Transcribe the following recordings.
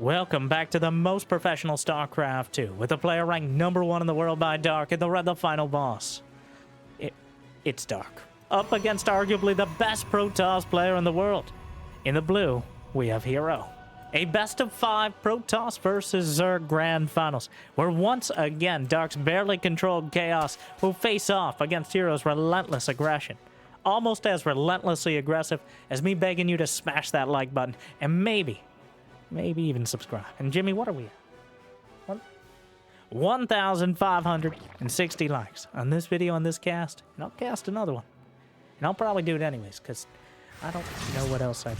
Welcome back to the most professional StarCraft 2, with a player ranked #1 in the world by Dark and the final boss. It's Dark, up against arguably the best Protoss player in the world. In the blue, we have Hero. A best-of-5 Protoss versus Zerg Grand Finals, where once again Dark's barely controlled chaos will face off against Hero's relentless aggression. Almost as relentlessly aggressive as me begging you to smash that like button and maybe even subscribe. And Jimmy, what are we at? 1,560 likes on this video, on this cast, and I'll cast another one. And I'll probably do it anyways, because I don't know what else I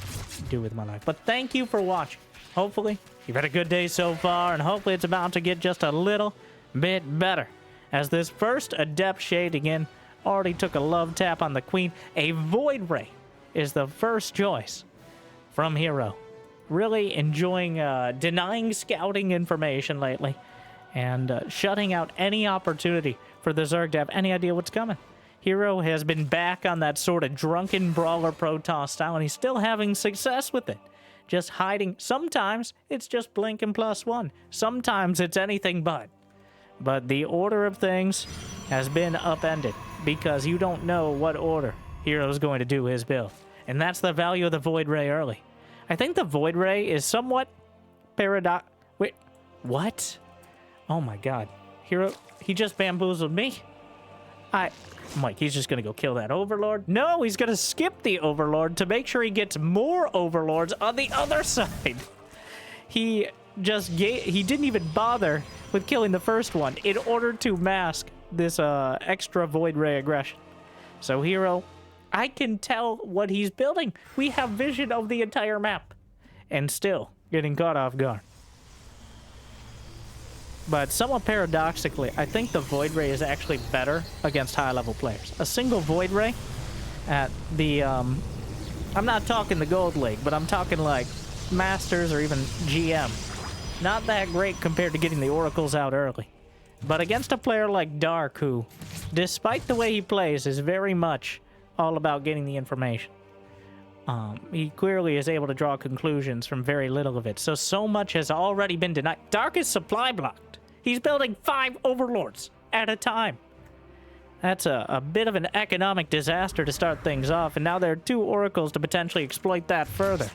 do with my life. But thank you for watching. Hopefully, you've had a good day so far, and hopefully it's about to get just a little bit better. As this first Adept Shade again already took a love tap on the Queen, a Void Ray is the first choice from Hero. Really enjoying denying scouting information lately and shutting out any opportunity for the Zerg to have any idea what's coming. Hero has been back on that sort of drunken brawler Protoss style, and he's still having success with it. Just hiding. Sometimes it's just blink and +1. Sometimes it's anything but. But the order of things has been upended because you don't know what order Hero's going to do his build. And that's the value of the Void Ray early. I think the Void Ray is somewhat Wait, what? Oh my god. Hero, he just bamboozled me. Mike, he's just gonna go kill that Overlord? No, he's gonna skip the Overlord to make sure he gets more Overlords on the other side. He didn't even bother with killing the first one in order to mask this extra Void Ray aggression. So Hero, I can tell what he's building. We have vision of the entire map. And still getting caught off guard. But somewhat paradoxically, I think the Void Ray is actually better against high-level players. A single Void Ray at the, I'm not talking the Gold League, but I'm talking like Masters or even GM. Not that great compared to getting the Oracles out early. But against a player like Dark, who, despite the way he plays, is very much all about getting the information. He clearly is able to draw conclusions from very little of it. So much has already been denied. Dark is supply blocked. He's building 5 Overlords at a time. That's a bit of an economic disaster to start things off, and now there are 2 Oracles to potentially exploit that further.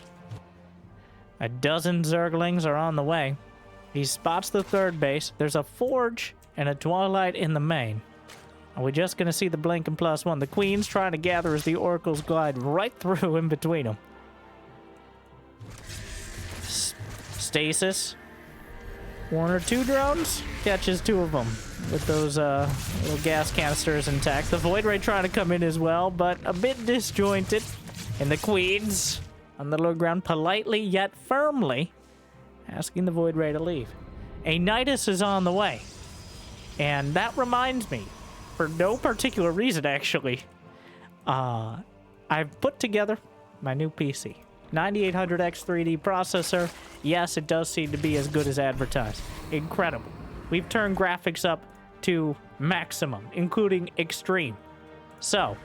A dozen Zerglings are on the way. He spots the 3rd base. There's a Forge and a Twilight in the main. Are we just going to see the blink and +1? The Queen's trying to gather as the Oracles glide right through in between them. Stasis. 1 or 2 drones. Catches 2 of them with those little gas canisters intact. The Void Ray trying to come in as well, but a bit disjointed. And the Queen's on the low ground, politely yet firmly asking the Void Ray to leave. A Nidus is on the way. And that reminds me, for no particular reason, actually, I've put together my new PC. 9800X 3D processor. Yes, it does seem to be as good as advertised. Incredible. We've turned graphics up to maximum, including extreme. So,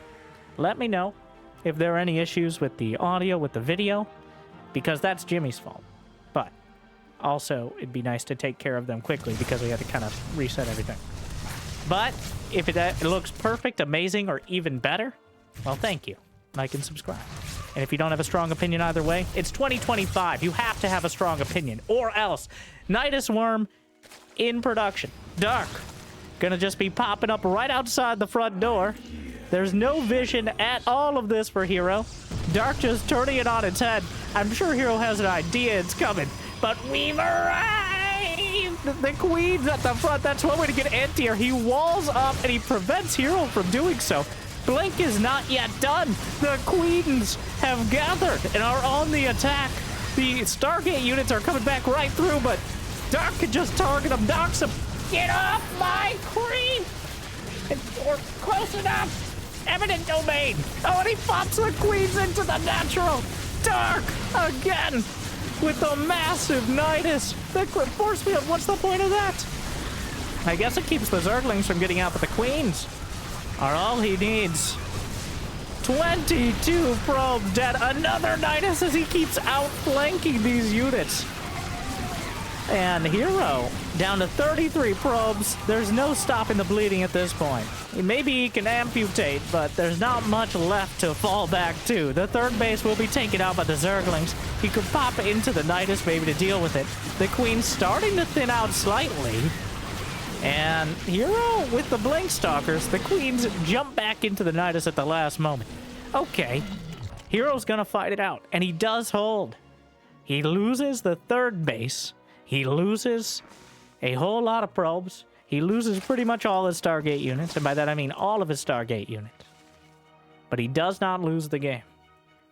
let me know if there are any issues with the audio, with the video, because that's Jimmy's fault. But also, it'd be nice to take care of them quickly because we had to kind of reset everything. But if it looks perfect, amazing, or even better, well, thank you. Like and subscribe. And if you don't have a strong opinion either way, it's 2025. You have to have a strong opinion, or else. Nidus Worm in production. Dark. Gonna just be popping up right outside the front door. There's no vision at all of this for Hero. Dark just turning it on its head. I'm sure Hero has an idea it's coming, but we've arrived! The Queen's at the front. That's one way to get anti-air. He walls up and he prevents Hero from doing so. Blink is not yet done. The Queens have gathered and are on the attack. The Stargate units are coming back right through, but Dark can just target them, docks him. Get off my Queen! Or close enough. Eminent domain. Oh, and he pops the Queens into the natural. Dark again with a massive Nidus. The force field, what's the point of that? I guess it keeps the Zerglings from getting out, but the Queens are all he needs. 22 probes dead. Another Nidus as he keeps outflanking these units. And Hero, down to 33 probes. There's no stopping the bleeding at this point. Maybe he can amputate, but there's not much left to fall back to. The third base will be taken out by the Zerglings. He could pop into the Nidus maybe to deal with it. The Queen's starting to thin out slightly. And Hero with the Blink Stalkers, the Queens jump back into the Nidus at the last moment. Okay, Hero's gonna fight it out, and he does hold. He loses the third base. He loses a whole lot of probes. He loses pretty much all his Stargate units, and by that I mean all of his Stargate units. But he does not lose the game.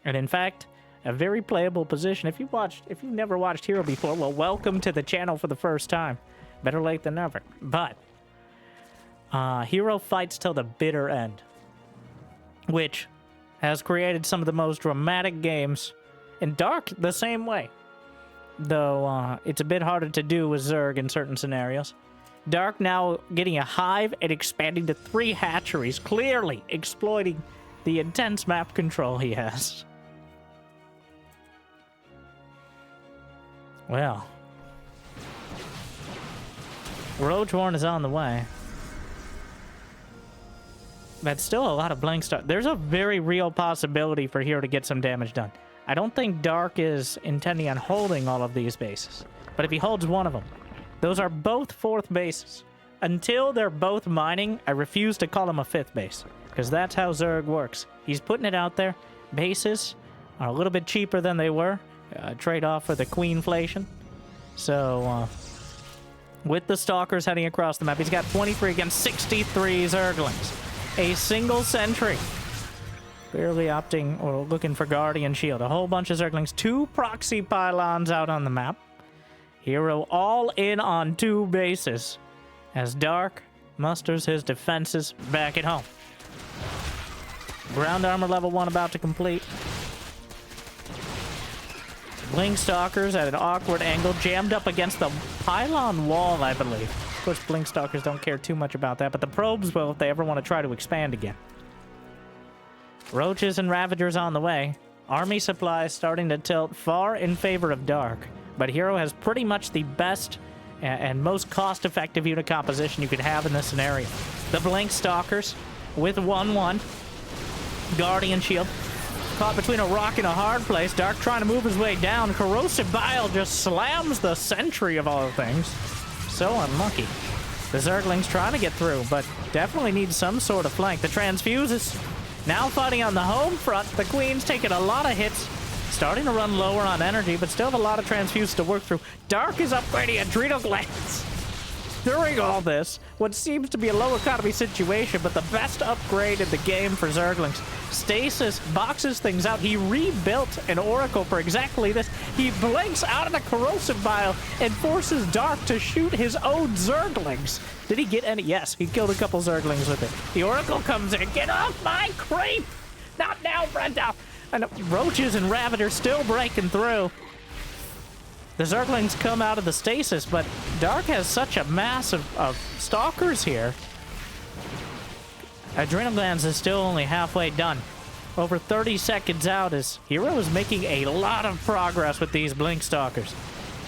And in fact, a very playable position. If you've never watched Hero before, well, welcome to the channel for the first time. Better late than never. But Hero fights till the bitter end, which has created some of the most dramatic games. In Dark, the same way. Though it's a bit harder to do with Zerg in certain scenarios. Dark now getting a hive and expanding to 3 hatcheries, clearly exploiting the intense map control he has. Well, Roachhorn is on the way. That's still a lot of blank stuff. There's a very real possibility for Hero to get some damage done. I don't think Dark is intending on holding all of these bases. But if he holds one of them, those are both 4th bases. Until they're both mining, I refuse to call them a 5th base. Because that's how Zerg works. He's putting it out there. Bases are a little bit cheaper than they were. Trade-off for the queenflation. So, with the Stalkers heading across the map, he's got 23 against 63 Zerglings. A single sentry. Barely opting or looking for Guardian Shield. A whole bunch of Zerglings. 2 proxy pylons out on the map. Hero all in on 2 bases. As Dark musters his defenses back at home. Ground armor level 1 about to complete. Blink Stalkers at an awkward angle. Jammed up against the pylon wall, I believe. Of course, Blink Stalkers don't care too much about that. But the probes will if they ever want to try to expand again. Roaches and Ravagers on the way. Army supplies starting to tilt far in favor of Dark. But Hero has pretty much the best and most cost-effective unit composition you could have in this scenario. The Blink Stalkers with 1-1. Guardian Shield. Caught between a rock and a hard place. Dark trying to move his way down. Corrosive Bile just slams the sentry of all things. So unlucky. The Zerglings trying to get through, but definitely need some sort of flank. The Transfuses now fighting on the home front. The Queen's taking a lot of hits. Starting to run lower on energy, but still have a lot of Transfuses to work through. Dark is upgrading Adrenal Glands. During all this, what seems to be a low economy situation, but the best upgrade in the game for Zerglings. Stasis boxes things out. He rebuilt an Oracle for exactly this. He blinks out of the Corrosive Bile and forces Dark to shoot his own Zerglings. Did he get any? Yes, he killed a couple Zerglings with it. The Oracle comes in. Get off my creep! Not now, Brenda! And Roaches and Ravagers still breaking through. The Zerglings come out of the stasis, but Dark has such a mass of Stalkers here. Adrenal Glands is still only halfway done. Over 30 seconds out, as Hero is making a lot of progress with these Blink Stalkers.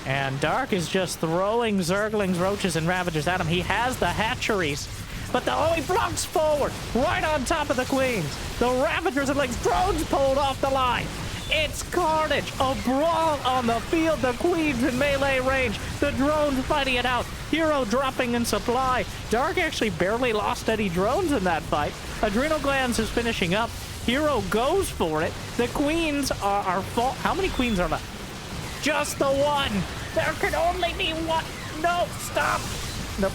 And Dark is just throwing Zerglings, Roaches, and Ravagers at him. He has the hatcheries, but he blocks forward, right on top of the Queens. The Ravagers and drones pulled off the line. It's carnage, a brawl on the field. The Queen's in melee range. The drones fighting it out. Hero dropping in supply. Dark actually barely lost any drones in that fight. Adrenal Glands is finishing up. Hero goes for it. The Queens are full. How many Queens are left? Just the one. There can only be one. No, stop. Nope.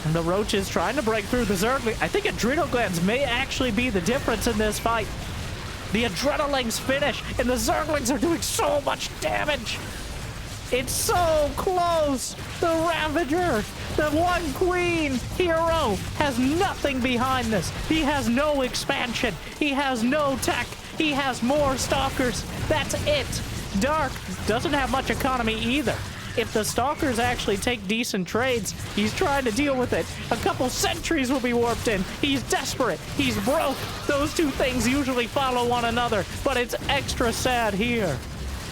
And the Roaches trying to break through the Zergling. I think Adrenal Glands may actually be the difference in this fight. The Adrenalings finish, and the Zerglings are doing so much damage. It's so close. The Ravager, the one Queen Hero has nothing behind this. He has no expansion. He has no tech. He has more Stalkers. That's it. Dark doesn't have much economy either. If the Stalkers actually take decent trades, he's trying to deal with it. A couple sentries will be warped in. He's desperate. He's broke. Those two things usually follow one another, but it's extra sad here.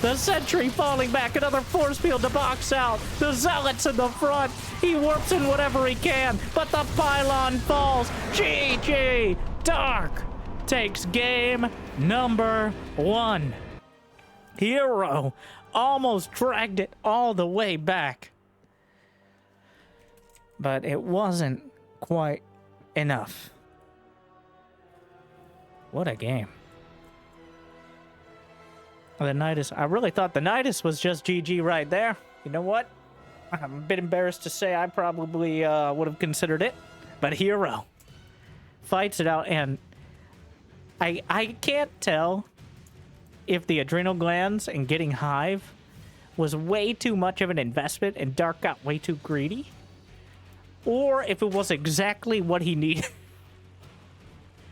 The sentry falling back, another force field to box out. The zealots in the front. He warps in whatever he can, but the pylon falls. GG! Dark takes game number 1. Hero almost dragged it all the way back. But it wasn't quite enough. What a game. The Nidus. I really thought the Nidus was just GG right there. You know what? I'm a bit embarrassed to say I probably would have considered it. But Hero fights it out, and I can't tell if the adrenal glands and getting Hive was way too much of an investment and Dark got way too greedy, or if it was exactly what he needed.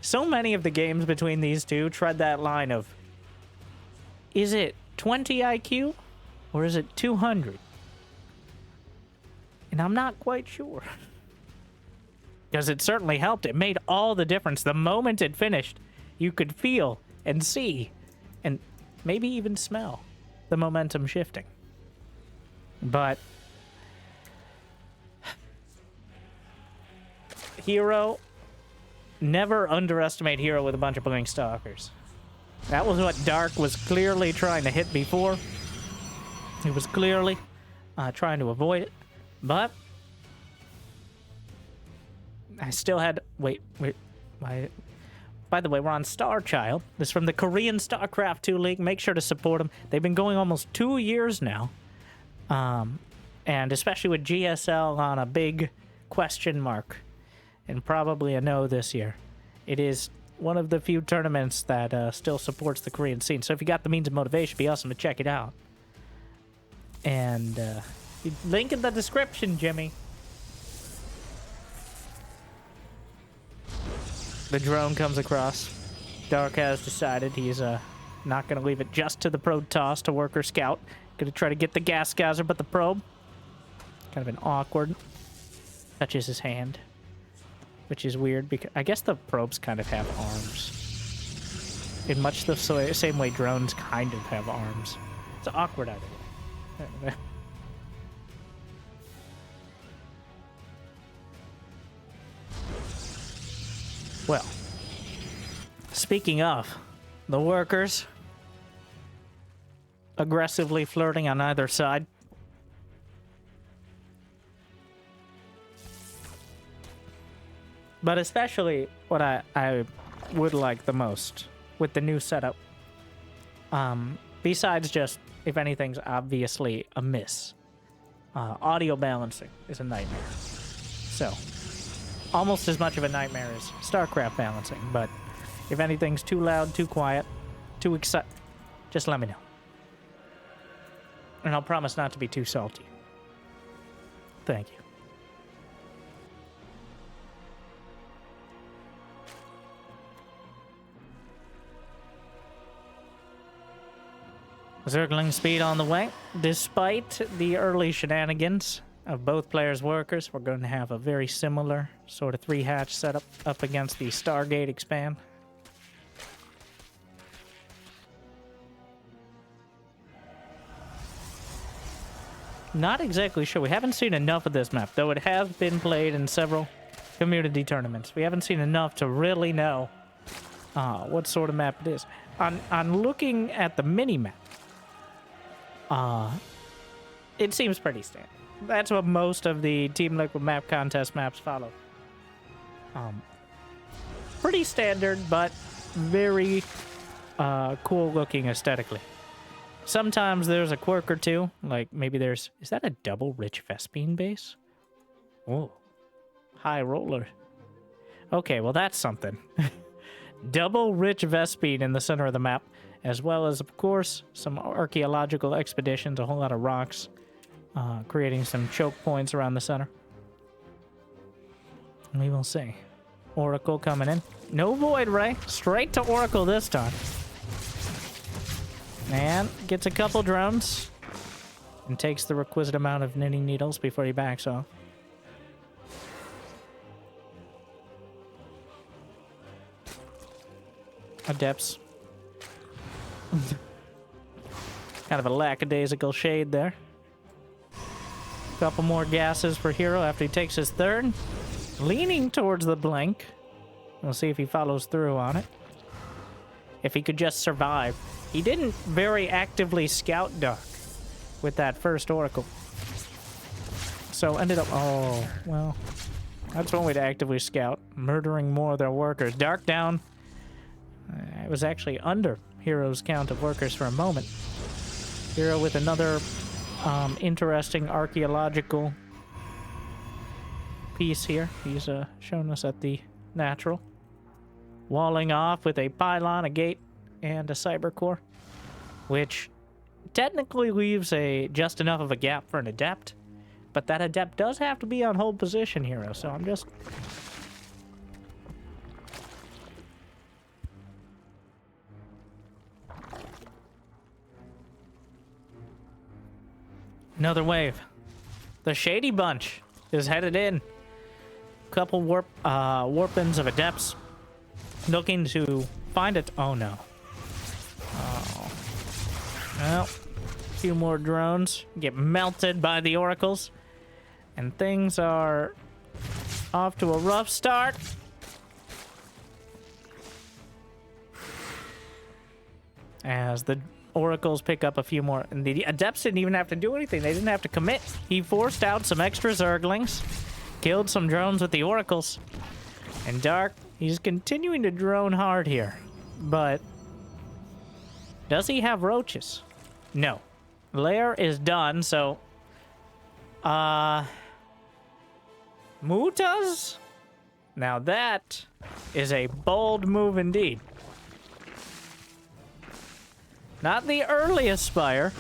So many of the games between these two tread that line of, is it 20 IQ or is it 200? And I'm not quite sure. Because it certainly helped. It made all the difference. The moment it finished, you could feel and see and maybe even smell the momentum shifting. But Hero, never underestimate Hero with a bunch of Blink Stalkers. That was what Dark was clearly trying to hit before. He was clearly trying to avoid it. But I still had... Wait. By the way, we're on Star Child. This is from the Korean StarCraft 2 League. Make sure to support them. They've been going almost 2 years now. And especially with GSL on a big question mark. And probably a no this year. It is one of the few tournaments that still supports the Korean scene. So if you got the means of motivation, it'd be awesome to check it out. And link in the description, Jimmy. The drone comes across. Dark has decided he's not going to leave it just to the Protoss to worker scout. Going to try to get the gas geyser, but the probe, kind of an awkward, touches his hand. Which is weird, because I guess the probes kind of have arms. In much the same way drones kind of have arms. It's awkward either way. Well, speaking of, the workers aggressively flirting on either side. But especially what I would like the most with the new setup, besides just if anything's obviously amiss, audio balancing is a nightmare. So, almost as much of a nightmare as StarCraft balancing, but if anything's too loud, too quiet, too excited, just let me know. And I'll promise not to be too salty. Thank you. Zergling speed on the way. Despite the early shenanigans of both players' workers, we're going to have a very similar sort of 3-hatch setup up against the Stargate expand. Not exactly sure. We haven't seen enough of this map, though it has been played in several community tournaments. We haven't seen enough to really know what sort of map it is. On looking at the mini-map, it seems pretty standard. That's what most of the Team Liquid map contest maps follow. Pretty standard, but very cool looking aesthetically. Sometimes there's a quirk or two, like maybe there's... Is that a double Rich Vespine base? Oh, high roller. Okay, well that's something. Double Rich Vespine in the center of the map, as well as, of course, some archaeological expeditions, a whole lot of rocks, creating some choke points around the center. We will see. Oracle coming in. No Void Ray. Straight to Oracle this time. And gets a couple drones. And takes the requisite amount of knitting needles before he backs off. Adepts. Kind of a lackadaisical shade there. Couple more gases for Hero after he takes his third. Leaning towards the blink. We'll see if he follows through on it. If he could just survive. He didn't very actively scout Dark with that first Oracle. So ended up... Oh, well... That's one way to actively scout. Murdering more of their workers. Dark down. It was actually under Hero's count of workers for a moment. Hero with another interesting archaeological piece here. He's shown us at the natural. Walling off with a pylon, a gate, and a cyber core. Which technically leaves just enough of a gap for an adept. But that adept does have to be on hold position, Hero, so I'm just... Another wave. The Shady Bunch is headed in. Couple warpins of adepts looking to find it. Oh no. Oh. Well, a few more drones get melted by the oracles. And things are off to a rough start. As the oracles pick up a few more. And the adepts didn't even have to do anything. They didn't have to commit. He forced out some extra zerglings. Killed some drones with the oracles. And Dark, he's continuing to drone hard here. But does he have roaches? No. Lair is done, so... Mutas? Now that is a bold move indeed. Not the earliest Spire.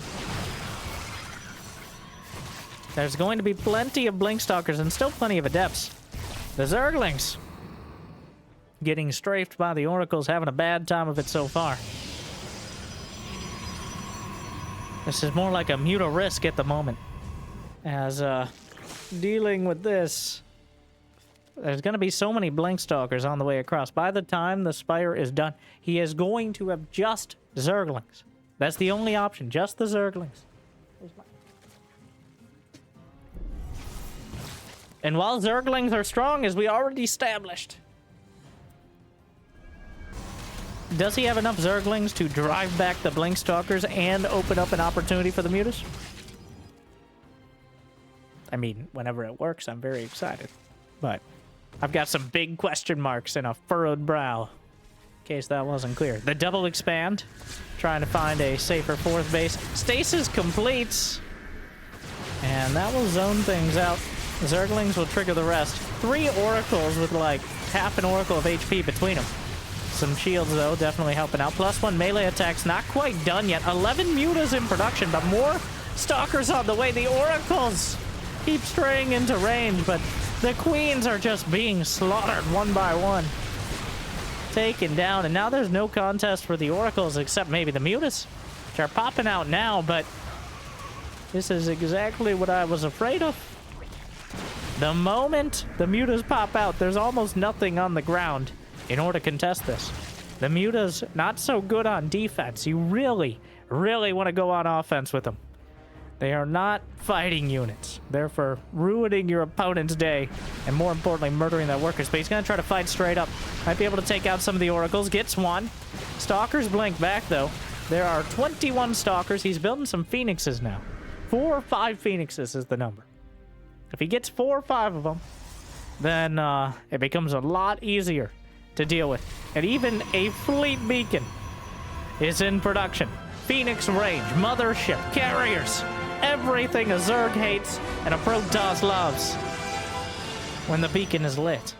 There's going to be plenty of Blinkstalkers and still plenty of Adepts. The Zerglings getting strafed by the Oracles, having a bad time of it so far. This is more like a Muta Risk at the moment. As, dealing with this, there's going to be so many Blinkstalkers on the way across. By the time the Spire is done, he is going to have just Zerglings. That's the only option, just the Zerglings. And while Zerglings are strong, as we already established, does he have enough Zerglings to drive back the Blinkstalkers and open up an opportunity for the Mutas? I mean, whenever it works, I'm very excited. But I've got some big question marks and a furrowed brow, in case that wasn't clear. The double expand, trying to find a safer fourth base. Stasis completes, and that will zone things out. Zerglings will trigger the rest. 3 oracles with like half an oracle of HP between them. Some shields, though, definitely helping out. +1 melee attacks, not quite done yet. 11 mutas in production, but more stalkers on the way. The oracles keep straying into range, but the queens are just being slaughtered one by one. Taken down, and now there's no contest for the oracles except maybe the mutas, which are popping out now, but this is exactly what I was afraid of. The moment the mutas pop out, there's almost nothing on the ground in order to contest this. The mutas, not so good on defense. You really, really want to go on offense with them. They are not fighting units. They're for ruining your opponent's day, and more importantly, murdering their workers. But he's going to try to fight straight up. Might be able to take out some of the oracles. Gets one. Stalkers blink back, though. There are 21 stalkers. He's building some phoenixes now. 4 or 5 phoenixes is the number. If he gets 4 or 5 of them, then it becomes a lot easier to deal with. And even a fleet beacon is in production. Phoenix range, mothership, carriers, everything a Zerg hates and a Protoss loves when the beacon is lit.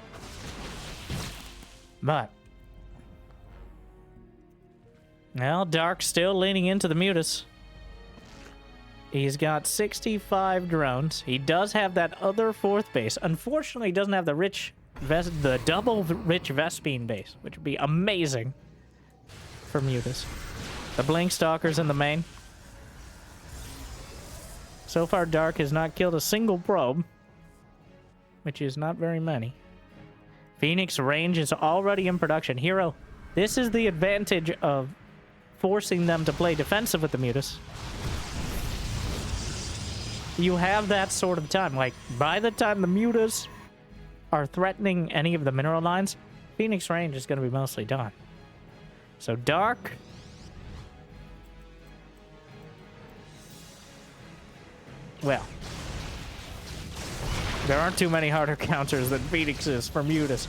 But, well, Dark still leaning into the mutas. He's got 65 drones. He does have that other 4th base. Unfortunately, he doesn't have the double rich Vespine base, which would be amazing for mutas. The Blinkstalkers in the main. So far, Dark has not killed a single probe, which is not very many. Phoenix range is already in production. Hero, this is the advantage of forcing them to play defensive with the Mutas. You have that sort of time. Like, by the time the Mutas are threatening any of the mineral lines, Phoenix range is going to be mostly done. So Dark... Well, there aren't too many harder counters than Phoenix is for Mutas.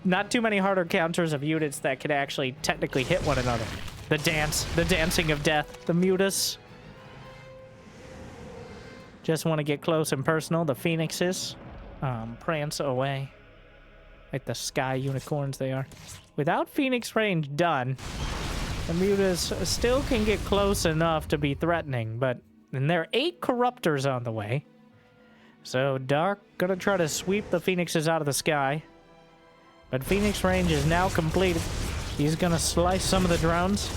Not too many harder counters of units that could actually technically hit one another. The dancing of death, the Mutas. Just want to get close and personal. The Phoenixes prance away like the sky unicorns they are. Without Phoenix range done, the Mutas still can get close enough to be threatening, but and there are 8 Corruptors on the way. So Dark gonna try to sweep the Phoenixes out of the sky. But Phoenix range is now completed. He's gonna slice some of the drones.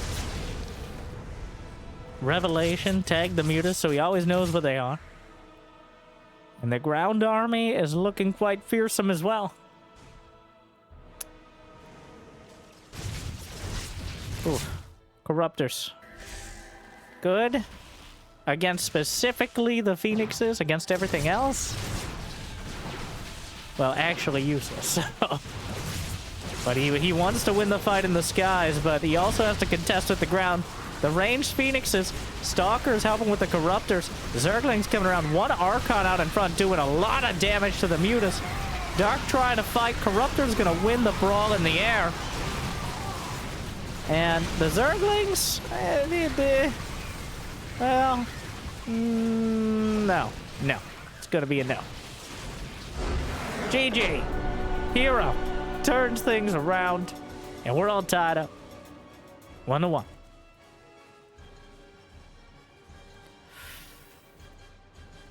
Revelation tagged the Mutas, so he always knows where they are. And the ground army is looking quite fearsome as well. Ooh, Corruptors. Good. Against specifically the Phoenixes, against everything else? Well, actually useless. But he wants to win the fight in the skies, but he also has to contest with the ground. The ranged Phoenixes, Stalkers helping with the Corruptors, Zerglings coming around, one Archon out in front doing a lot of damage to the Mutas. Dark trying to fight, Corruptor's gonna win the brawl in the air. And the Zerglings, well, no. It's gonna be a no. GG. Hero turns things around, and we're all tied up. 1-1.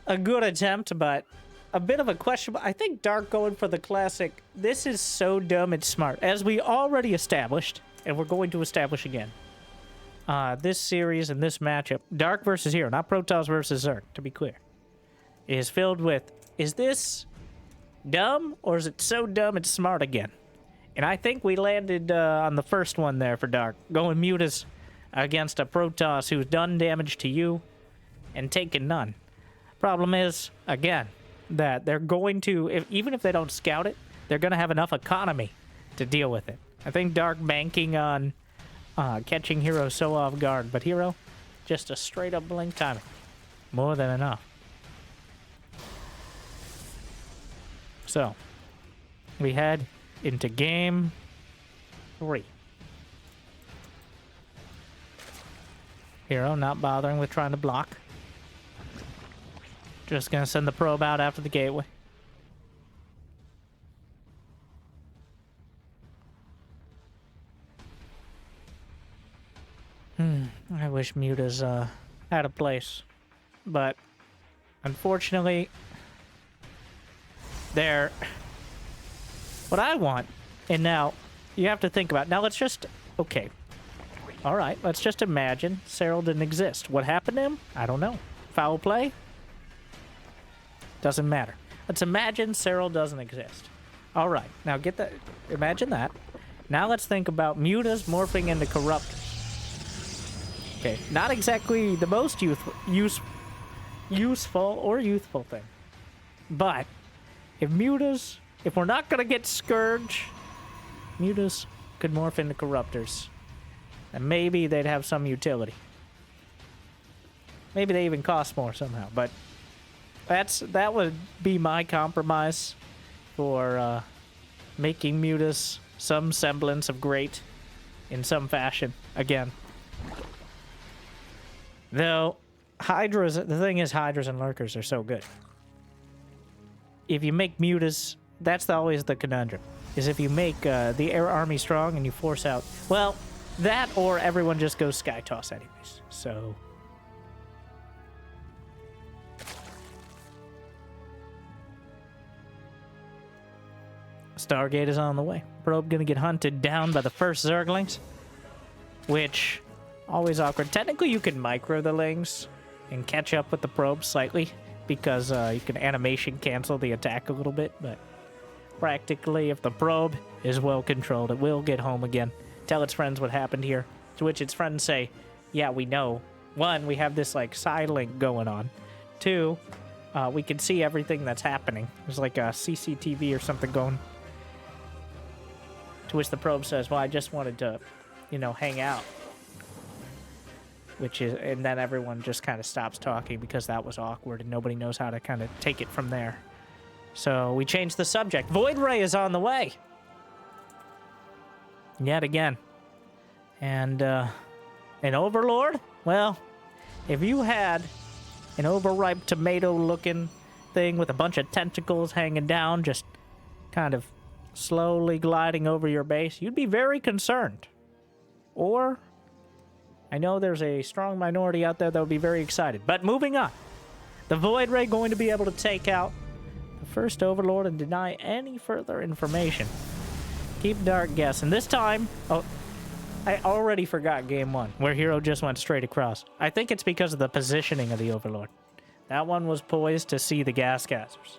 A good attempt, but a bit of a question. I think Dark going for the classic. This is so dumb it's smart. As we already established, and we're going to establish again. This series and this matchup, Dark versus Hero, not Protoss versus Zerg, to be clear, is filled with, is this dumb, or is it so dumb it's smart again? And I think we landed on the first one there for Dark, going Mutas against a Protoss who's done damage to you and taken none. Problem is, again, that they're going to, even if they don't scout it, they're going to have enough economy to deal with it. I think Dark banking on catching Hero so off guard, but Hero, just a straight up blink timing. More than enough. So, we head into game 3. Hero not bothering with trying to block. Just gonna send the probe out after the gateway. I wish Mutas had a place, but unfortunately, they're what I want. And now you have to think about. Now let's just okay. All right, let's just imagine Cyril didn't exist. What happened to him? I don't know. Foul play? Doesn't matter. Let's imagine Cyril doesn't exist. All right, now get that. Imagine that. Now let's think about Mutas morphing into Corruptors. Okay, not exactly the most useful or youthful thing. But if we're not gonna get Scourge, Mutas could morph into Corruptors. And maybe they'd have some utility. Maybe they even cost more somehow, but that would be my compromise for making Mutas some semblance of great in some fashion again. Though Hydras, the thing is, Hydras and Lurkers are so good. If you make Mutas, that's always the conundrum. Is if you make the air army strong and you force out, well, that or everyone just goes Sky Toss anyways. So Stargate is on the way. Probe gonna get hunted down by the first Zerglings, which always awkward. Technically, you can micro the Lings and catch up with the probe slightly because you can animation cancel the attack a little bit, but practically, if the probe is well controlled, it will get home again. tell its friends what happened here, to which its friends say, yeah, we know. One, we have this, like, side link going on. Two, we can see everything that's happening. There's like a CCTV or something going. To which the probe says, well, I just wanted to, you know, hang out. And then everyone just kind of stops talking because that was awkward and nobody knows how to kind of take it from there. So we changed the subject. Void Ray is on the way. Yet again. And an Overlord? Well, if you had an overripe tomato-looking thing with a bunch of tentacles hanging down, just kind of slowly gliding over your base, you'd be very concerned. Or, I know there's a strong minority out there that would be very excited. But moving on. The Void Ray going to be able to take out the first Overlord and deny any further information. Keep Dark guessing. This time, oh, I already forgot game one, where Hero just went straight across. I think it's because of the positioning of the Overlord. That one was poised to see the gas gassers.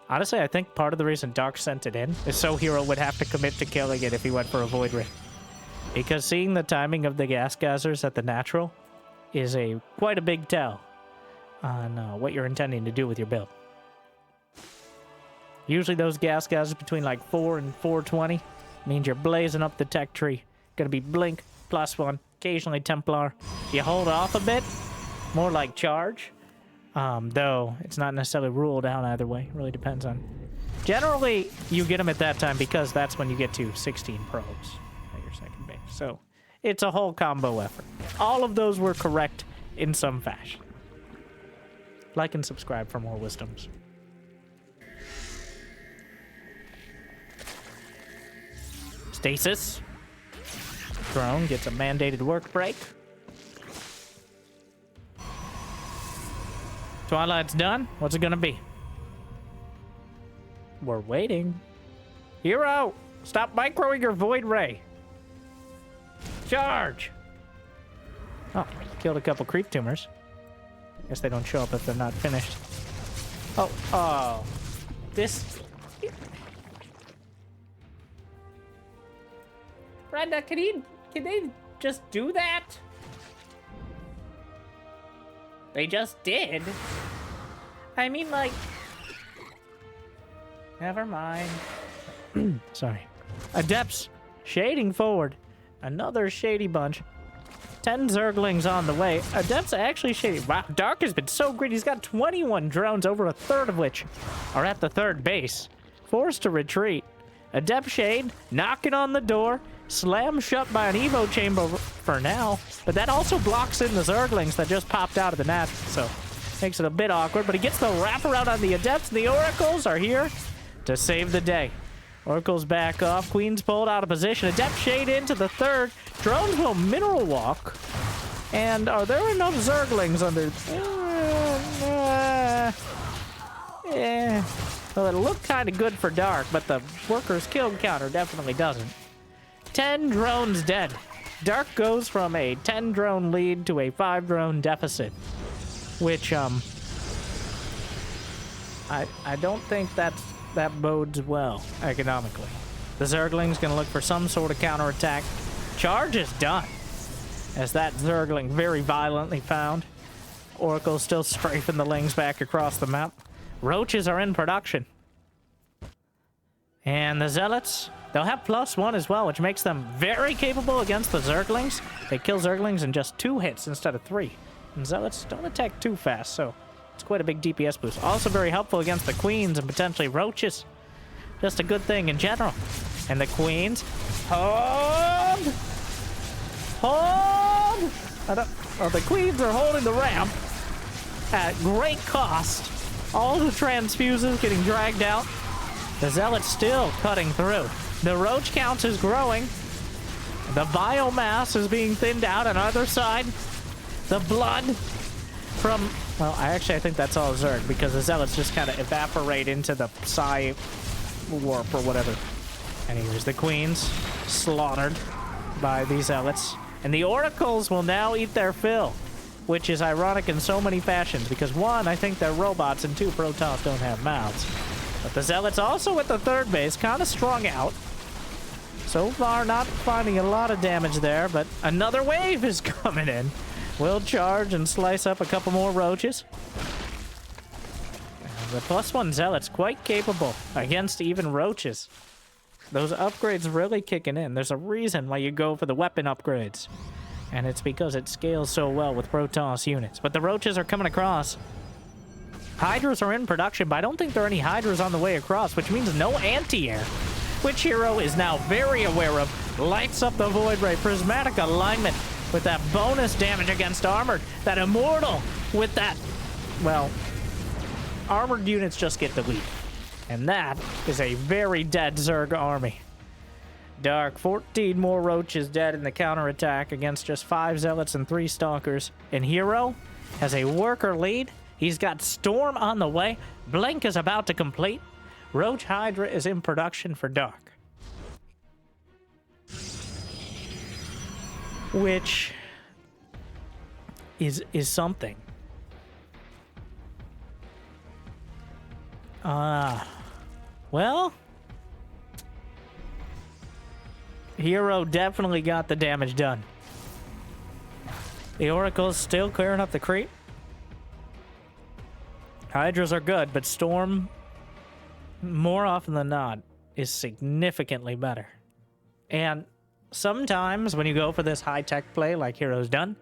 Honestly, I think part of the reason Dark sent it in is so Hero would have to commit to killing it if he went for a Void Ray. Because seeing the timing of the gas gassers at the natural is quite a big tell on what you're intending to do with your build. Usually those gas gassers between like 4 and 420 means you're blazing up the tech tree. Gonna be Blink, +1, occasionally Templar. You hold off a bit, more like Charge. Though it's not necessarily ruled out either way. It really depends on. Generally, you get them at that time because that's when you get to 16 probes at your second base. So it's a whole combo effort. All of those were correct in some fashion. Like and subscribe for more wisdoms. Stasis. Drone gets a mandated work break. Twilight's done. What's it gonna be? We're waiting. Hero! Stop microing your Void Ray. Charge! Oh, killed a couple creep tumors. Guess they don't show up if they're not finished. Oh, this... Brenda, can they just do that? They just did. I mean, like... Never mind. Sorry. Adepts, shading forward. Another shady bunch. 10 Zerglings on the way. Adepts actually shady. Wow, Dark has been so great. He's got 21 drones, over a third of which are at the third base. Forced to retreat. Adept Shade, knocking on the door. Slammed shut by an Evo chamber for now, but that also blocks in the Zerglings that just popped out of the nest, so makes it a bit awkward, but he gets the wraparound on the Adepts, and the Oracles are here to save the day. Oracles back off, Queen's pulled out of position, Adept Shade into the third, Drones will Mineral Walk, and are there enough Zerglings under... Well, it looked kind of good for Dark, but the Workers Killed counter definitely doesn't. 10 drones dead. Dark goes from a 10 drone lead to a 5 drone deficit, which I don't think that bodes well economically. The Zergling's gonna look for some sort of counterattack. Charge is done, as that Zergling very violently found. Oracle still strafing the Lings back across the map. Roaches are in production, and the Zealots. They'll have +1 as well, which makes them very capable against the Zerglings. They kill Zerglings in just 2 hits instead of 3. And Zealots don't attack too fast, so it's quite a big DPS boost. Also very helpful against the Queens and potentially Roaches. Just a good thing in general. And the Queens... Hold! Hold! Oh, the Queens are holding the ramp at great cost. All the transfuses getting dragged out. The Zealot's still cutting through. The roach count is growing. The biomass is being thinned out on either side. The blood from... Well, I think that's all Zerg, because the Zealots just kind of evaporate into the Psi warp or whatever. Anyways, the Queens slaughtered by these Zealots. And the Oracles will now eat their fill, which is ironic in so many fashions, because 1, I think they're robots, and 2, Protoss don't have mouths. But the Zealots also at the third base, kind of strung out. So far, not finding a lot of damage there, but another wave is coming in. We'll charge and slice up a couple more roaches. The +1 Zealot's quite capable against even roaches. Those upgrades really kicking in. There's a reason why you go for the weapon upgrades. And it's because it scales so well with Protoss units. But the roaches are coming across. Hydras are in production, but I don't think there are any Hydras on the way across, which means no anti-air. Which hero is now very aware of. Lights up the Void Ray. Prismatic alignment with that bonus damage against armored. That immortal with that, well, armored units just get the lead. And that is a very dead Zerg army. Dark, 14 more roaches dead in the counterattack against just 5 Zealots and 3 Stalkers. And Hero has a worker lead. He's got Storm on the way. Blink is about to complete. Roach Hydra is in production for Dark. Which is something. Well, Hero definitely got the damage done. The Oracle's still clearing up the creep. Hydras are good, but Storm, more often than not, is significantly better. And sometimes when you go for this high-tech play like Hero's done,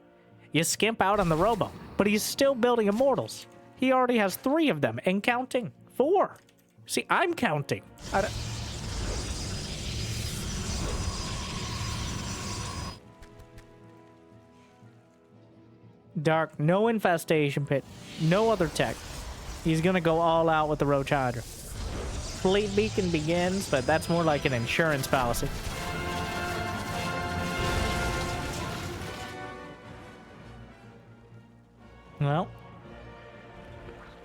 you skimp out on the Robo, but he's still building Immortals. He already has 3 of them, and counting. 4. See, I'm counting. Dark, no infestation pit, no other tech. He's gonna go all out with the Roach Hydra. Fleet Beacon begins, but that's more like an insurance policy. Well,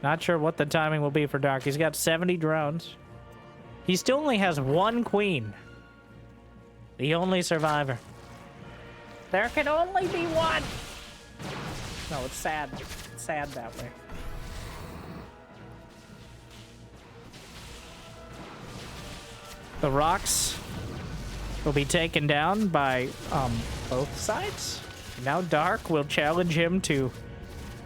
not sure what the timing will be for Dark. He's got 70 drones. He still only has 1 queen. The only survivor. There can only be 1! No, it's sad. It's sad that way. The rocks will be taken down by both sides. Now Dark will challenge him to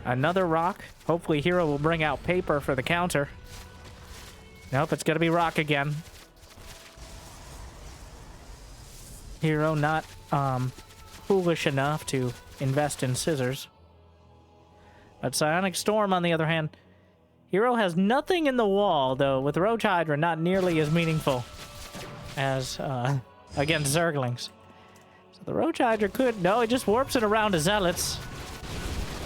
another rock. Hopefully Hero will bring out paper for the counter. Nope, it's gonna be rock again. Hero not foolish enough to invest in scissors. But Psionic Storm, on the other hand, Hero has nothing in the wall, though, with Roach Hydra not nearly as meaningful as against Zerglings. So the Roach Hydra could... No, it just warps it around to Zealots.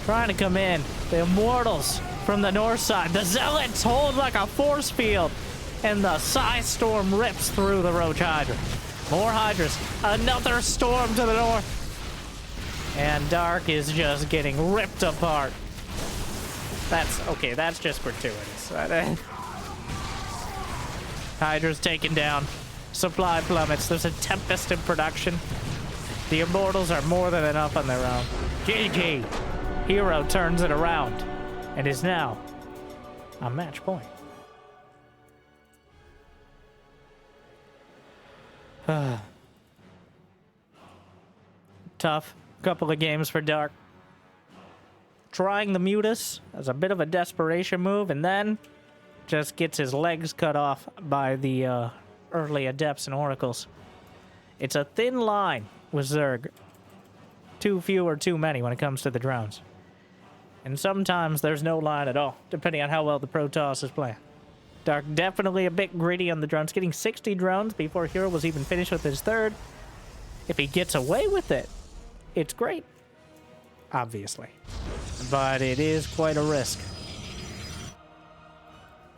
Trying to come in. The Immortals from the north side. The Zealots hold like a force field. And the Psi Storm rips through the Roach Hydra. More Hydras. Another Storm to the north. And Dark is just getting ripped apart. That's... Okay, that's just gratuitous. Hydra's taken down. Supply plummets. There's a Tempest in production. The Immortals are more than enough on their own. GG. Hero turns it around and is now on match point. Tough couple of games for Dark. Trying the Mutus as a bit of a desperation move, and then just gets his legs cut off by the early Adepts and Oracles. It's a thin line with Zerg. Too few or too many when it comes to the drones. And sometimes there's no line at all, depending on how well the Protoss is playing. Dark definitely a bit greedy on the drones, getting 60 drones before Hero was even finished with his 3rd. If he gets away with it, it's great. Obviously. But it is quite a risk.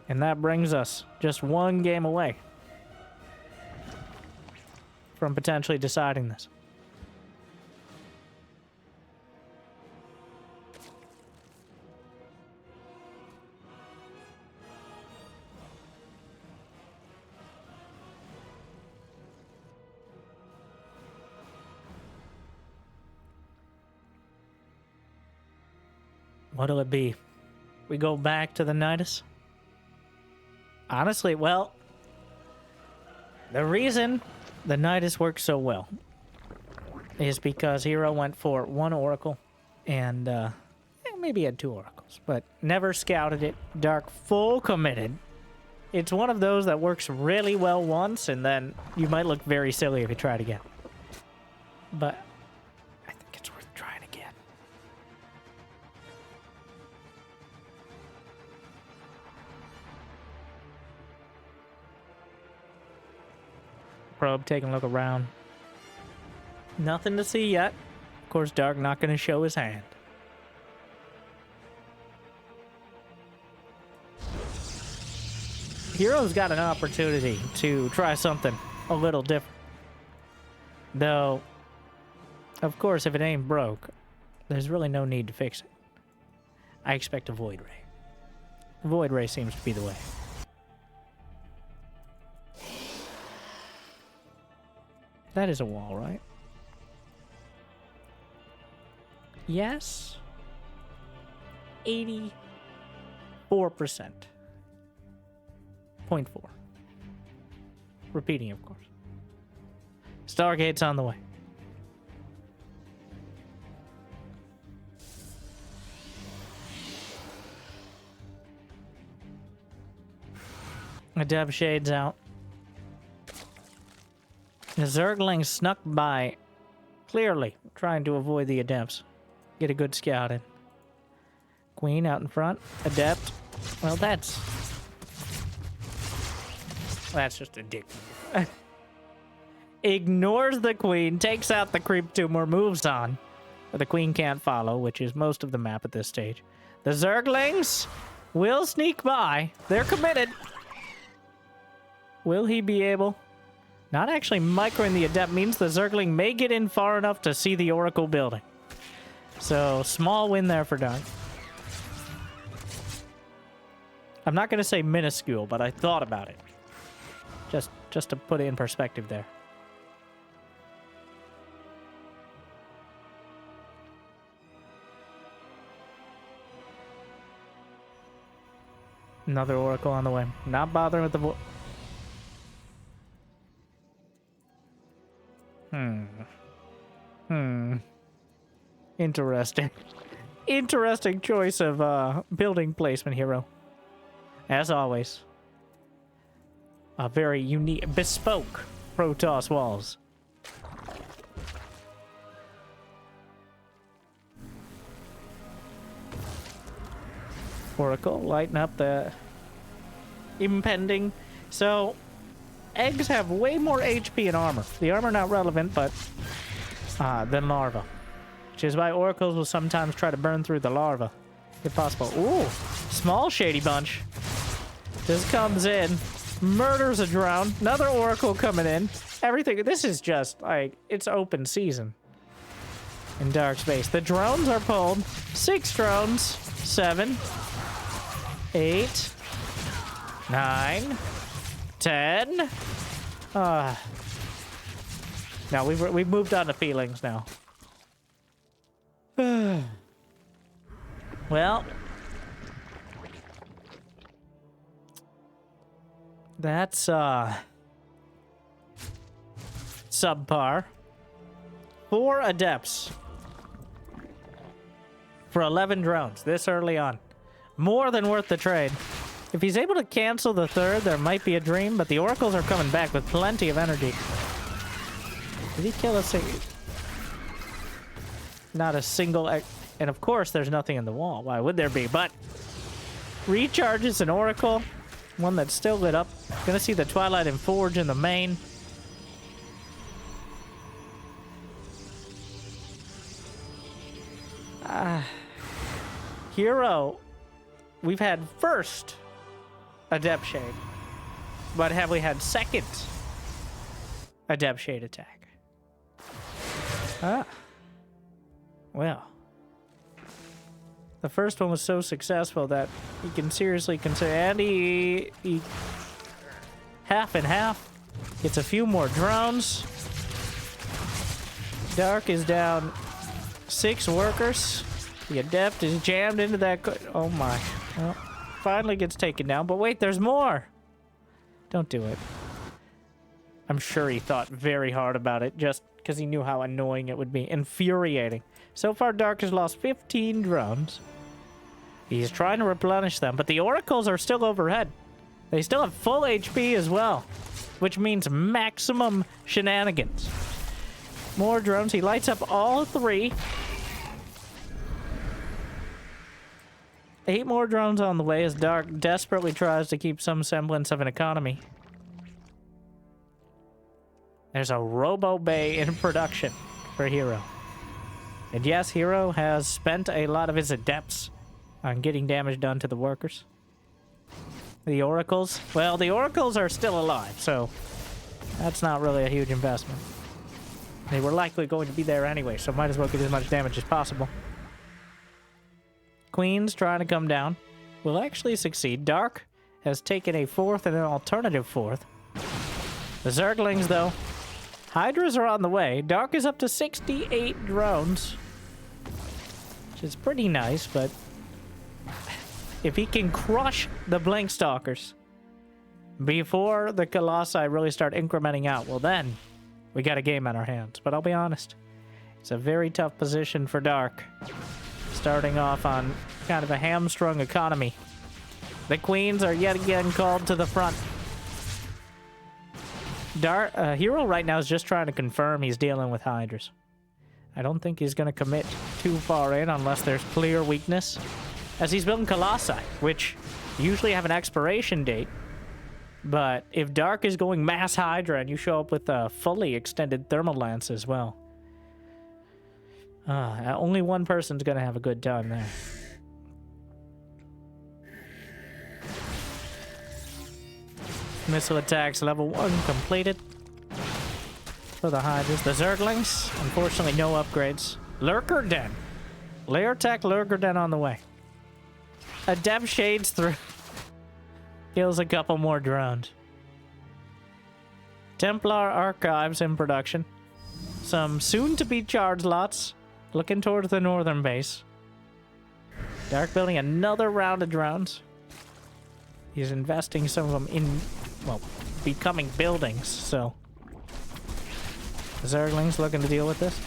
And that brings us just 1 game away from potentially deciding this. What'll it be? We go back to the Nidus? Honestly, well, the reason the Nidus worked so well is because Hero went for 1 Oracle and maybe had 2 Oracles, but never scouted it. Dark full committed. It's one of those that works really well once, and then you might look very silly if you try it again. But I think it's worth trying again. Probe taking a look around. Nothing to see yet. Of course, Dark not going to show his hand. Hero's got an opportunity to try something a little different. Though, of course, if it ain't broke, there's really no need to fix it. I expect a Void Ray. Void Ray seems to be the way. That is a wall, right? Yes. 84%. 0.4. Repeating, of course. Stargate's on the way. Adept Shade's out. The Zergling snuck by, clearly trying to avoid the Adepts. Get a good scout in. Queen out in front. Adept. Well, that's just a dick move. Ignores the Queen, takes out the Creep Tumor, moves on. But the Queen can't follow, which is most of the map at this stage. The Zerglings will sneak by. They're committed. Will he be able? Not actually microing the Adept means the Zergling may get in far enough to see the Oracle building. So, small win there for Dark. I'm not going to say minuscule, but I thought about it. Just to put it in perspective there. Another Oracle on the way. Not bothering with the Interesting. Interesting choice of building placement, Hero. As always. A very unique, bespoke Protoss walls. Oracle, lighten up the impending. So, eggs have way more HP and armor. The armor not relevant, but than larva. Which is why oracles will sometimes try to burn through the larva, if possible. Ooh, small shady bunch. This comes in, murders a drone. Another oracle coming in. Everything. This is just like it's open season in dark space. The drones are pulled. 6 drones. 7, 8, 9, 10. Now we've moved on to feelings now. Well, that's subpar. 4 adepts for 11 drones this early on. More than worth the trade. If he's able to cancel the 3rd, there might be a dream, but the oracles are coming back with plenty of energy. Did he kill a single? Not a single... And of course, there's nothing in the wall. Why would there be? But recharges an oracle. One that's still lit up. Gonna see the Twilight and Forge in the main. Hero. We've had first Adept Shade. But have we had second Adept Shade attack? Well. The first one was so successful that he can seriously consider, and he half and half. Gets a few more drones. Dark is down 6 workers. The Adept is jammed into that. Oh my. Well, finally gets taken down, but wait, there's more. Don't do it. I'm sure he thought very hard about it just because he knew how annoying it would be. Infuriating. So far, Dark has lost 15 drones. He's trying to replenish them, but the oracles are still overhead. They still have full HP as well, which means maximum shenanigans. More drones. He lights up all 3. 8 more drones on the way as Dark desperately tries to keep some semblance of an economy. There's a Robo Bay in production for Hero. And yes, Hero has spent a lot of his adepts on getting damage done to the workers. The oracles, well, the oracles are still alive, so that's not really a huge investment. They were likely going to be there anyway, so might as well get as much damage as possible. Queen's trying to come down. Will actually succeed. Dark has taken a 4th and an alternative 4th. The Zerglings, though. Hydras are on the way. Dark is up to 68 drones, which is pretty nice, but if he can crush the Blink Stalkers before the Colossi really start incrementing out, well then, we got a game on our hands. But I'll be honest, it's a very tough position for Dark, starting off on kind of a hamstrung economy. The Queens are yet again called to the front. Hero right now is just trying to confirm he's dealing with Hydras. I don't think he's going to commit too far in unless there's clear weakness, as he's building Colossi, which usually have an expiration date. But if Dark is going mass Hydra and you show up with a fully extended Thermal Lance as well, only one person's going to have a good time there. Missile attacks level 1 completed for the Hydras. The Zerglings, unfortunately no upgrades. Lurker Den. Lair Tech Lurker Den on the way. Adept shades through. Kills a couple more drones. Templar Archives in production. Some soon-to-be charge lots. Looking towards the northern base. Dark building another round of drones. He's investing some of them in, well, becoming buildings, so. Zerglings looking to deal with this.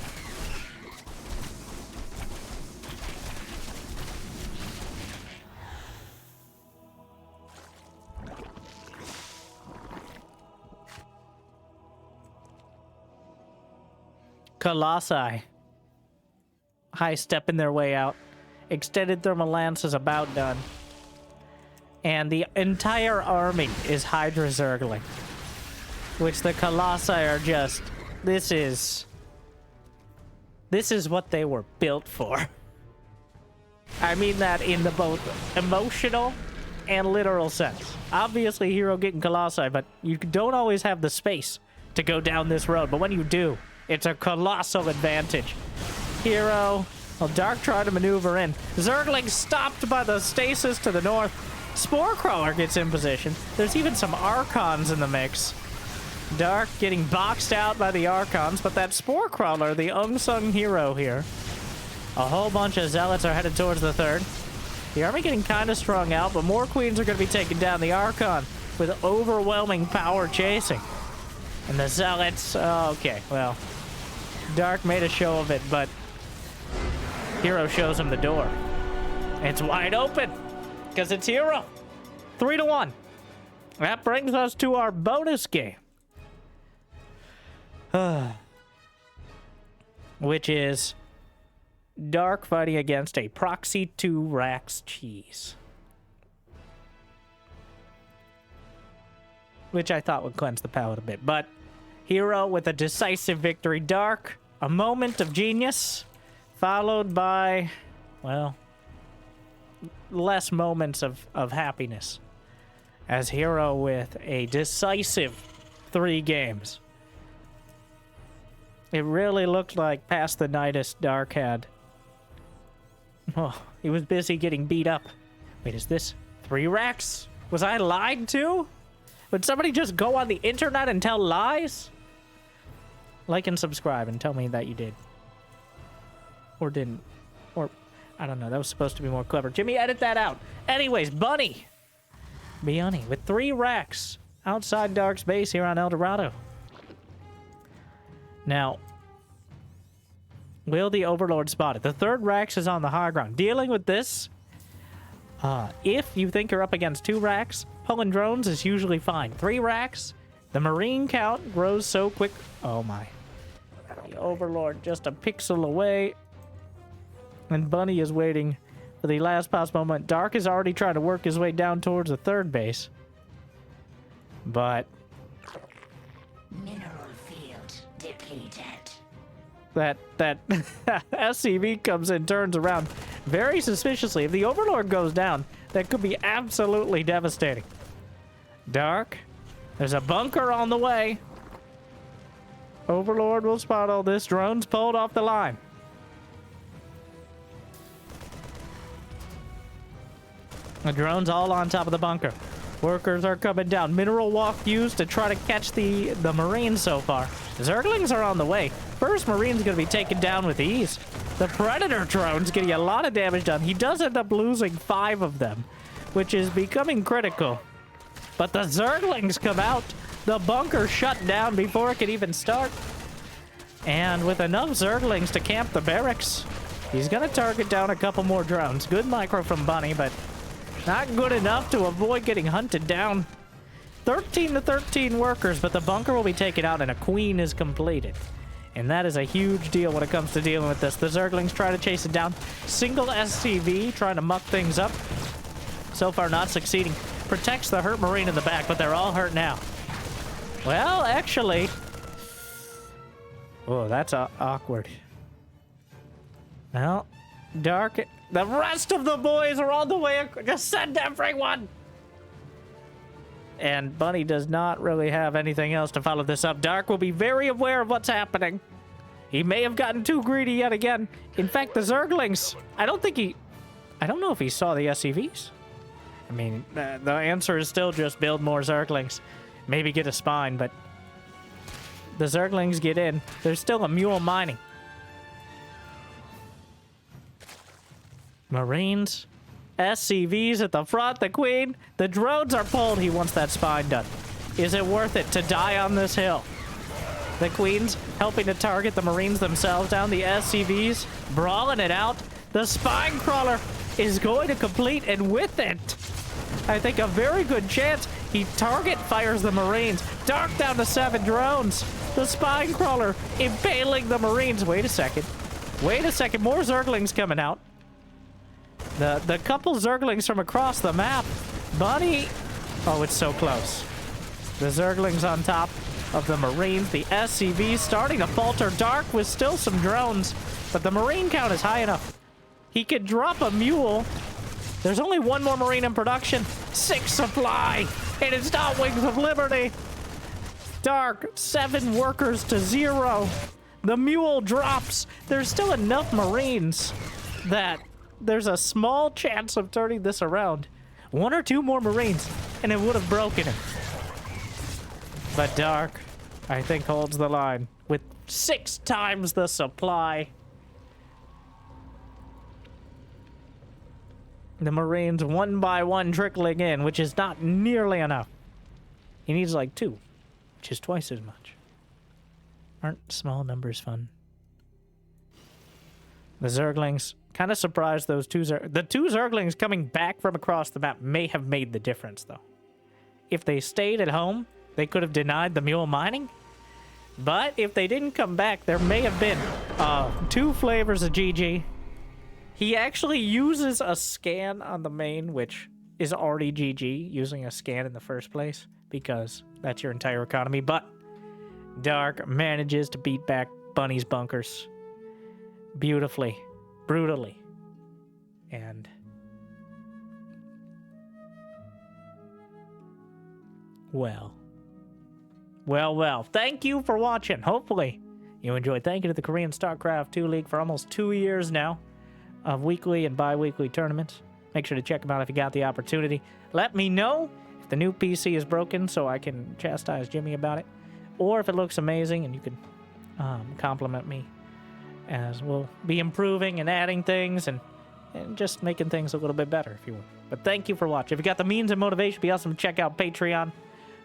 Colossi. High stepping their way out. Extended Thermal Lance is about done. And the entire army is Hydra Zergling. Which the Colossi are just... This is what they were built for. I mean that in the both emotional and literal sense. Obviously, Hero getting Colossi, but you don't always have the space to go down this road. But when you do, it's a colossal advantage. Hero... Well, Dark tried to maneuver in. Zergling stopped by the stasis to the north. Spore Crawler gets in position. There's even some Archons in the mix. Dark getting boxed out by the Archons, but that Spore Crawler, the unsung hero here. A whole bunch of Zealots are headed towards the 3rd. The army getting kind of strung out, but more Queens are going to be taking down the Archon with overwhelming power chasing. And the Zealots, okay, well, Dark made a show of it, but Hero shows him the door. It's wide open, because it's Hero. 3-1. That brings us to our bonus game. Which is Dark fighting against a Proxy 2 Rax Cheese. Which I thought would cleanse the palate a bit. But Hero with a decisive victory. Dark, a moment of genius, followed by, well, less moments of happiness. As Hero with a decisive 3 games. It really looked like past the nightest Dark had. Oh, he was busy getting beat up. Wait, is this 3 racks? Was I lied to? Would somebody just go on the internet and tell lies? Like and subscribe and tell me that you did. Or didn't. Or, I don't know, that was supposed to be more clever. Jimmy, edit that out. Anyways, Bunny with 3 racks outside Dark's base here on El Dorado. Now, will the Overlord spot it? The third Rax is on the high ground. Dealing with this, if you think you're up against 2 Rax, pulling drones is usually fine. 3 Rax, the Marine count grows so quick. Oh my. The Overlord just a pixel away. And Bunny is waiting for the last possible moment. Dark is already trying to work his way down towards the 3rd base. But mineral field depleted. That SCV comes in, turns around very suspiciously. If the Overlord goes down, that could be absolutely devastating. Dark, there's a bunker on the way. Overlord will spot all this. Drones pulled off the line. The drone's all on top of the bunker. Workers are coming down. Mineral walk used to try to catch the Marines so far. Zerglings are on the way. First Marine's going to be taken down with ease. The Predator drone's getting a lot of damage done. He does end up losing 5 of them, which is becoming critical. But the Zerglings come out. The bunker shut down before it could even start. And with enough Zerglings to camp the barracks, he's going to target down a couple more drones. Good micro from Bunny, but not good enough to avoid getting hunted down. 13 to 13 workers, but the bunker will be taken out and a queen is completed. And that is a huge deal when it comes to dealing with this. The Zerglings try to chase it down. Single SCV trying to muck things up. So far not succeeding. Protects the hurt Marine in the back, but they're all hurt now. Well, actually... Oh, that's awkward. Well, Dark... The rest of the boys are on the way. Just send everyone. And Bunny does not really have anything else to follow this up. Dark will be very aware of what's happening. He may have gotten too greedy yet again. In fact, the Zerglings, I don't know if he saw the SCVs. I mean, the answer is still just build more Zerglings. Maybe get a spine, but the Zerglings get in. There's still a mule mining. Marines, SCVs at the front, the queen. The drones are pulled. He wants that spine done. Is it worth it to die on this hill? The queen's helping to target the Marines themselves down. The SCVs brawling it out. The spine crawler is going to complete, and with it, I think a very good chance he target fires the Marines. Dark down to 7 drones. The spine crawler impaling the Marines. Wait a second. Wait a second. More Zerglings coming out. The couple Zerglings from across the map. Bunny. Oh, it's so close. The Zerglings on top of the Marines. The SCV starting to falter. Dark with still some drones, but the Marine count is high enough. He could drop a mule. There's only 1 more Marine in production. 6 supply. And it's not Wings of Liberty. Dark, 7 workers to 0. The mule drops. There's still enough Marines that there's a small chance of turning this around. 1 or 2 more Marines, and it would have broken him. But Dark, I think, holds the line with 6 times the supply. The Marines, 1 by 1, trickling in, which is not nearly enough. He needs like 2, which is twice as much. Aren't small numbers fun? The Zerglings, kind of surprised those 2 the 2 Zerglings coming back from across the map may have made the difference, though. If they stayed at home, they could have denied the mule mining. But if they didn't come back, there may have been 2 flavors of GG. He actually uses a scan on the main, which is already GG, using a scan in the first place, because that's your entire economy. But Dark manages to beat back Bunny's bunkers beautifully, brutally. And well. Thank you for watching. Hopefully you enjoyed. Thank you to the Korean StarCraft 2 League for almost 2 years now of weekly and bi-weekly tournaments. Make sure to check them out if you got the opportunity. Let me know if the new PC is broken so I can chastise Jimmy about it, or if it looks amazing and you can compliment me, as we'll be improving and adding things and just making things a little bit better if you want. But thank you for watching. If you got the means and motivation, it'd be awesome to check out Patreon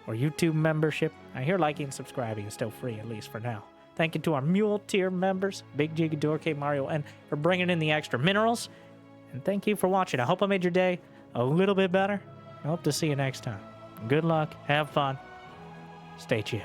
or YouTube membership. I hear liking and subscribing is still free, at least for now. Thank you to our Mule tier members, Big Gigador, K Mario, and for bringing in the extra minerals. And thank you for watching. I hope I made your day a little bit better. I hope to see you next time. Good luck. Have fun. Stay chill.